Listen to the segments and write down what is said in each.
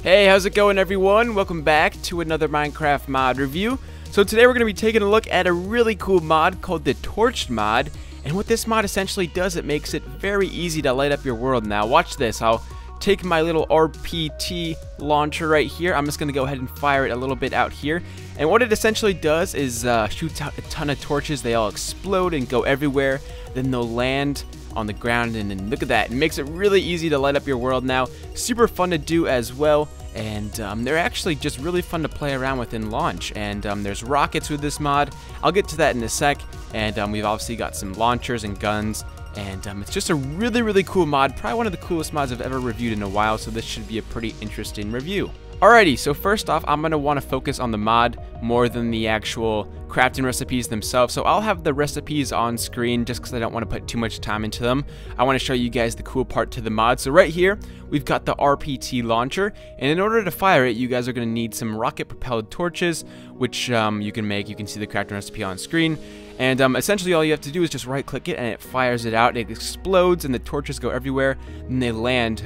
Hey, how's it going everyone? Welcome back to another Minecraft mod review. So today we're going to be taking a look at a really cool mod called the Torched mod. And what this mod essentially does, it makes it very easy to light up your world. Now watch this. I'll take my little RPT launcher right here. I'm just going to go ahead and fire it a little bit out here. And what it essentially does is shoots out a ton of torches. They all explode and go everywhere. Then they'll land on the ground, and then look at that. It makes it really easy to light up your world now. Super fun to do as well. And they're actually just really fun to play around with in launch. And there's rockets with this mod. I'll get to that in a sec. And we've obviously got some launchers and guns. And it's just a really cool mod. Probably one of the coolest mods I've ever reviewed in a while. So this should be a pretty interesting review. Alrighty, so first off, I'm going to want to focus on the mod more than the actual crafting recipes themselves. So I'll have the recipes on screen just because I don't want to put too much time into them. I want to show you guys the cool part to the mod. So right here, we've got the RPT launcher. And in order to fire it, you guys are going to need some rocket-propelled torches, which you can make. You can see the crafting recipe on screen. And essentially all you have to do is just right click it and it fires it out. It explodes and the torches go everywhere. And they land,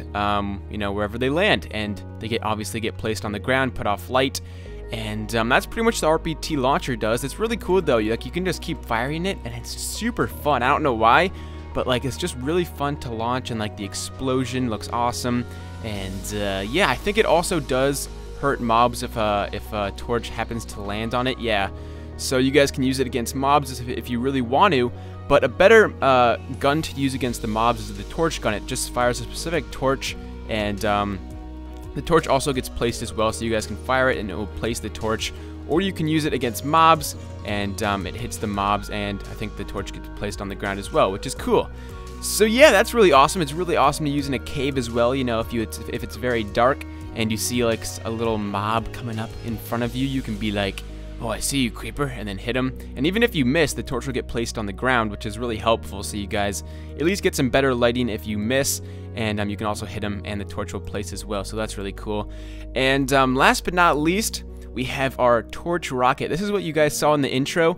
you know, wherever they land. And they obviously get placed on the ground, put off light. And that's pretty much the RPT launcher does. It's really cool though. You can just keep firing it and it's super fun. I don't know why, but like it's just really fun to launch, and like the explosion looks awesome. And yeah, I think it also does hurt mobs if a torch happens to land on it. Yeah. So you guys can use it against mobs if you really want to, but a better gun to use against the mobs is the torch gun. It just fires a specific torch, and the torch also gets placed as well, so you guys can fire it and it will place the torch. Or you can use it against mobs, and it hits the mobs, and I think the torch gets placed on the ground as well, which is cool. So yeah, that's really awesome. It's really awesome to use in a cave as well. You know, if it's very dark and you see like a little mob coming up in front of you, you can be like, "Oh, I see you, creeper," and then hit him. And even if you miss, the torch will get placed on the ground, which is really helpful, so you guys at least get some better lighting if you miss. And you can also hit him and the torch will place as well, so that's really cool. And last but not least, we have our torch rocket. This is what you guys saw in the intro.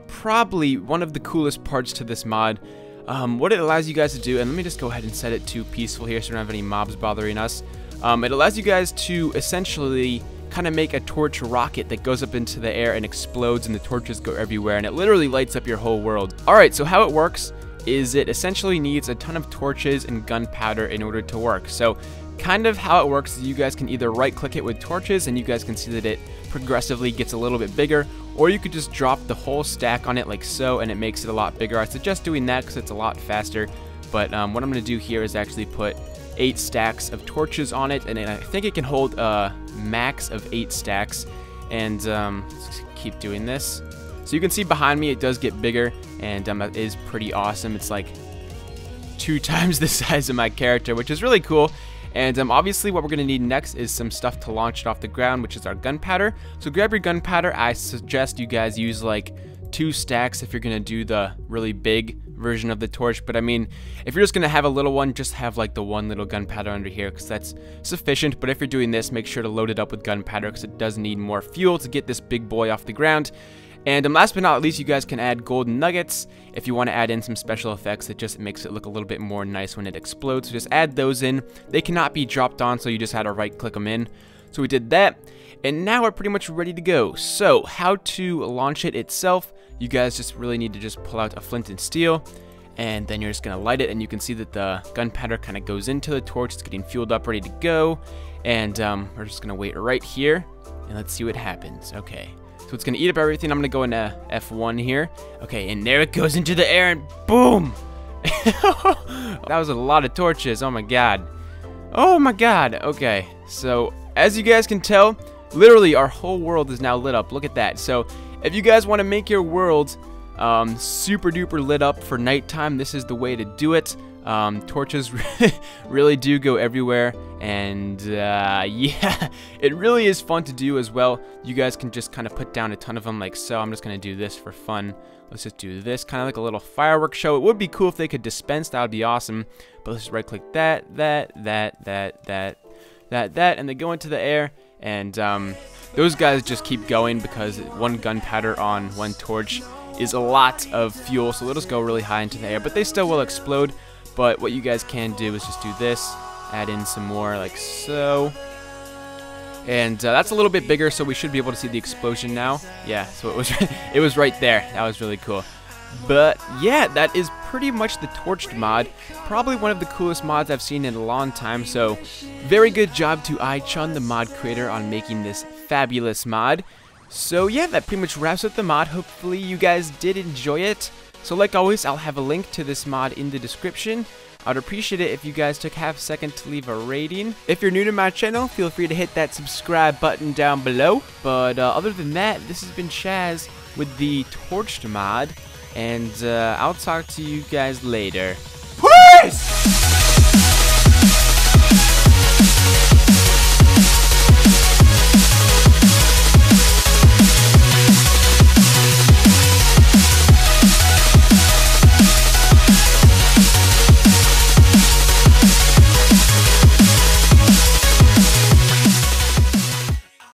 Probably one of the coolest parts to this mod. What it allows you guys to do, and let me just go ahead and set it to peaceful here so we don't have any mobs bothering us. It allows you guys to essentially kind of make a torch rocket that goes up into the air and explodes, and the torches go everywhere, and it literally lights up your whole world. Alright, so how it works is it essentially needs a ton of torches and gunpowder in order to work. So kind of how it works is you guys can either right click it with torches and you guys can see that it progressively gets a little bit bigger, or you could just drop the whole stack on it like so and it makes it a lot bigger. I suggest doing that because it's a lot faster, but what I'm going to do here is actually put 8 stacks of torches on it, and I think it can hold a max of 8 stacks. And let's keep doing this. So you can see behind me it does get bigger, and that is pretty awesome. It's like 2 times the size of my character, which is really cool. And obviously what we're going to need next is some stuff to launch it off the ground, which is our gunpowder. So grab your gunpowder. I suggest you guys use like 2 stacks if you're going to do the really big version of the torch. But I mean, if you're just going to have a little one, just have like the one little gunpowder under here because that's sufficient. But if you're doing this, make sure to load it up with gunpowder because it does need more fuel to get this big boy off the ground. And last but not least, you guys can add golden nuggets if you want to add in some special effects. It just makes it look a little bit more nice when it explodes. So just add those in. They cannot be dropped on, so you just had to right click them in. So we did that, and now we're pretty much ready to go. So how to launch it itself, you guys just really need to just pull out a flint and steel, and then you're just going to light it, and you can see that the gunpowder kind of goes into the torch. It's getting fueled up, ready to go, and we're just going to wait right here, and let's see what happens. Okay. So it's going to eat up everything. I'm going to go into F1 here. Okay, and there it goes into the air, and boom! That was a lot of torches. Oh my god. Oh my god. Okay, so as you guys can tell, literally our whole world is now lit up. Look at that. So if you guys want to make your world super duper lit up for nighttime, this is the way to do it. Torches really do go everywhere, and yeah, it really is fun to do as well. You guys can just kind of put down a ton of them like so. I'm just going to do this for fun. Let's just do this, kind of like a little fireworks show. It would be cool if they could dispense. That would be awesome. But let's just right click that, and they go into the air, and those guys just keep going because one gunpowder on one torch is a lot of fuel, so they'll just go really high into the air, but they still will explode. But what you guys can do is just do this, add in some more like so, And that's a little bit bigger, so we should be able to see the explosion now. Yeah, so it was it was right there. That was really cool. But yeah, that is pretty much the torched mod. Probably one of the coolest mods I've seen in a long time. So very good job to ichun, the mod creator, on making this fabulous mod. So yeah, that pretty much wraps up the mod. Hopefully you guys did enjoy it. So like always, I'll have a link to this mod in the description. I'd appreciate it if you guys took half a second to leave a rating. If you're new to my channel, feel free to hit that subscribe button down below. But other than that, this has been Chaz with the torched mod. And I'll talk to you guys later. Peace!